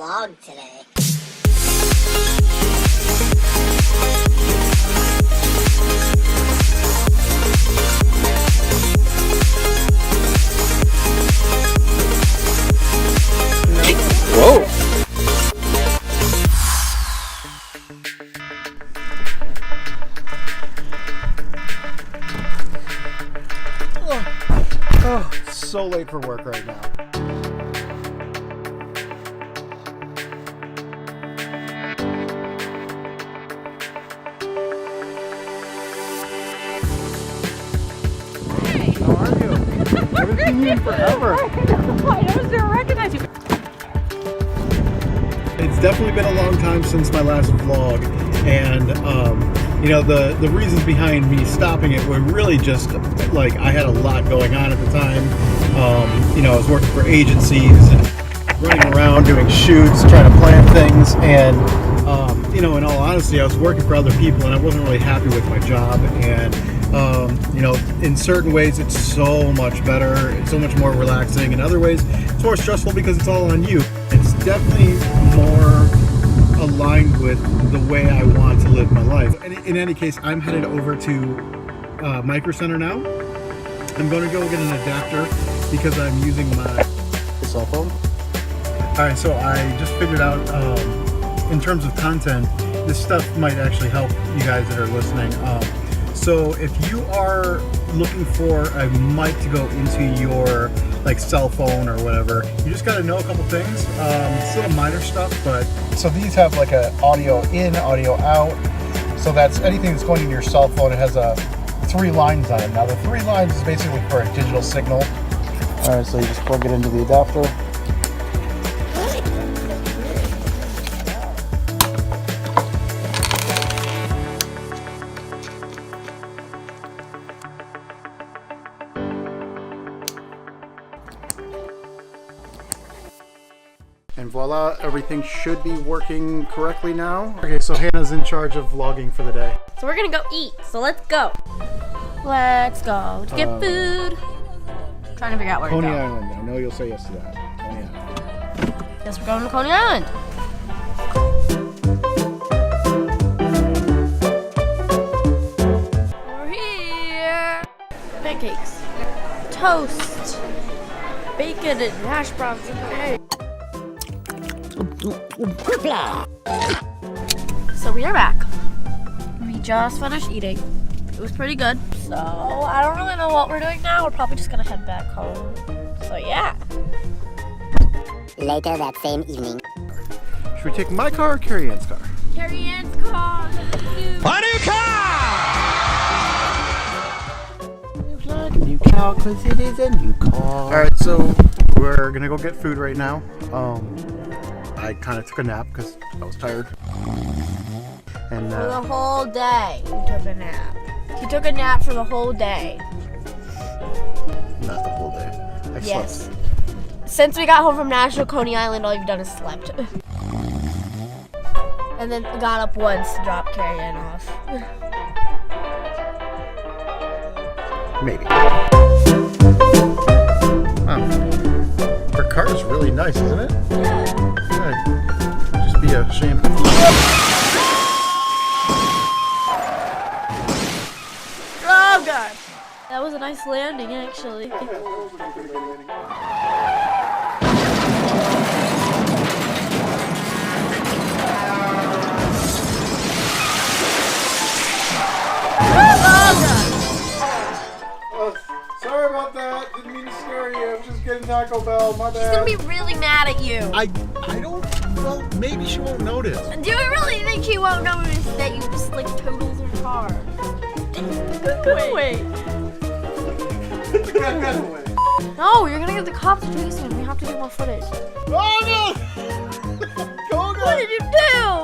vlog today. Whoa! Oh, it's so late for work right now. Hey! How are you? I haven't seen you in forever. I noticed I recognize you. It's definitely been a long time since my last vlog, and you know, the reasons behind me stopping it were really just like I had a lot going on at the time. You know, I was working for agencies and running around doing shoots, trying to plan things, and you know, in all honesty, I was working for other people and I wasn't really happy with my job. And you know, in certain ways it's so much better, it's so much more relaxing. In other ways it's more stressful because it's all on you. It's definitely more aligned with the way I want to live my life. In any case, I'm headed over to Micro Center now. I'm going to go get an adapter because I'm using my cell phone. Alright, so I just figured out in terms of content, this stuff might actually help you guys that are listening. So if you are looking for a mic to go into your like cell phone or whatever, you just got to know a couple things. It's little minor stuff, but so these have like a audio in, audio out. So that's anything that's going into your cell phone. It has 3 lines on it. Now the 3 lines is basically for a digital signal. All right, so you just plug it into the adapter. And voila, everything should be working correctly now. Okay, so Hannah's in charge of vlogging for the day. So we're gonna go eat. So let's go. Let's go to get food. Trying to figure out where Coney to go. Island. I know you'll say yes to that. Coney Island. Guess we're going to Coney Island. We're here. Pancakes, toast, bacon, and hash browns and eggs. So we are back. We just finished eating. It was pretty good. So I don't really know what we're doing now. We're probably just gonna head back home. So yeah. Later that same evening. Should we take my car or Carrie Ann's car? Carrie Ann's car. A new car! It's like a new car because it is a new car. Alright, so we're gonna go get food right now. I kind of took a nap because I was tired. And For the whole day, he took a nap. He took a nap for the whole day. not the whole day. I Yes. slept. Since we got home from National Coney Island, all you've done is slept. And then got up once to drop Carrie Ann off. Maybe. Her car is really nice, isn't it? Yeah. Just be a shame. Oh god. That was a nice landing, actually. Sorry about that. Didn't mean to scare you. I'm just getting Taco Bell. My bad. She's gonna be really mad at you. I don't. Well, maybe she won't notice. Do you really think she won't notice that you just like totaled her car? Wait. No, you're gonna get the cops to chase you and we have to do more footage. Oh no! Koga! What did you do?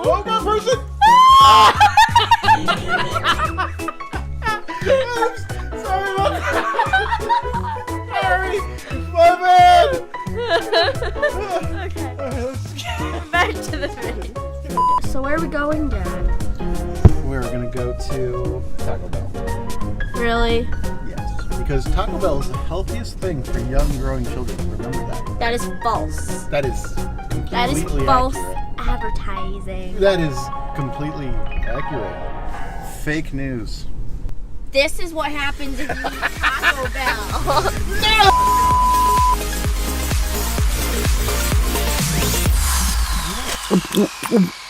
Koga person! Oops! Sorry about that! Sorry! My bad! Okay. Back to the video. So where are we going, Dad? We're gonna go to Taco Bell. Really? Yes, because Taco Bell is the healthiest thing for young growing children. Remember that. That is false. That is That is Completely false accurate. advertising. That is completely accurate. Fake news. This is what happens if you eat Taco Bell. No!